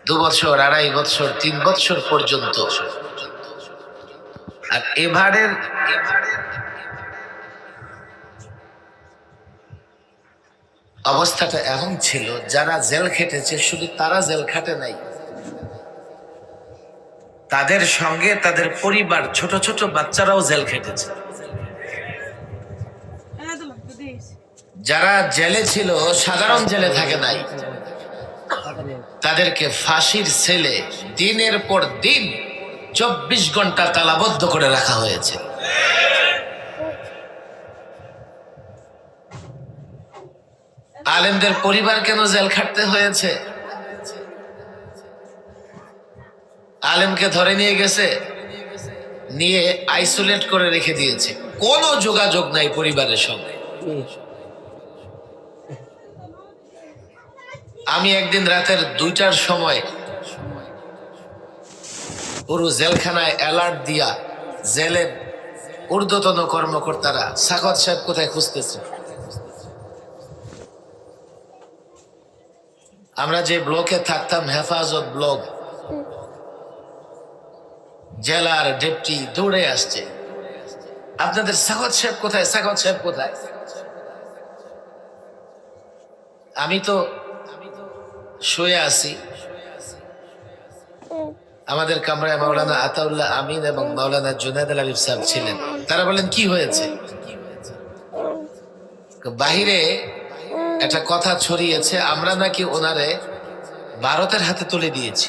2 বছর, 2.5 বছর, 3 বছর পর্যন্ত। আর এবারের অবস্থাটা এমন ছিল, যারা জেল খেটেছে শুধু তারা জেল খাটে নাই, তাদের সঙ্গে তাদের পরিবার, ছোট ছোট বাচ্চারাও জেল খেটেছে। যারা জেলে ছিল, সাধারণ জেলে থাকে নাই, তাদেরকে ফাঁসির সেলে দিনের পর দিন 24 ঘন্টা তালাবদ্ধ করে রাখা হয়েছে। আলেমদের পরিবার কেন জেল খাটতে হয়েছে? আলেমকে ধরে নিয়ে গেছে, নিয়ে আইসোলেট করে রেখে দিয়েছে, কোনো যোগাযোগ নাই পরিবারের সঙ্গে। আমি একদিন রাতের 2টার সময় পুরো জেলখানায় অ্যালার্ট দিয়া জেলের ঊর্ধ্বতন কর্মকর্তারা সাখাওয়াত সাহেব কোথায় খুঁজতেছে। আমরা যে ব্লকে থাকতাম, হেফাজত ব্লক, জেলার ডেপুটি দৌড়ে আসছে, আপনাদের সাখাওয়াত সাহেব কোথায়, সাখাওয়াত সাহেব কোথায়? আমি তো শুয়ে আছি, আমাদের কামরায় মাওলানা আতাউল্লাহ আমিন এবং মাওলানা জুনায়েদ আল আলিফ সাহেব ছিলেন। তারা বলেন কি হয়েছে? বাহিরে একটা কথা ছড়িয়েছে, আমরা নাকি ওনারে ভারতের হাতে তুলে দিয়েছি।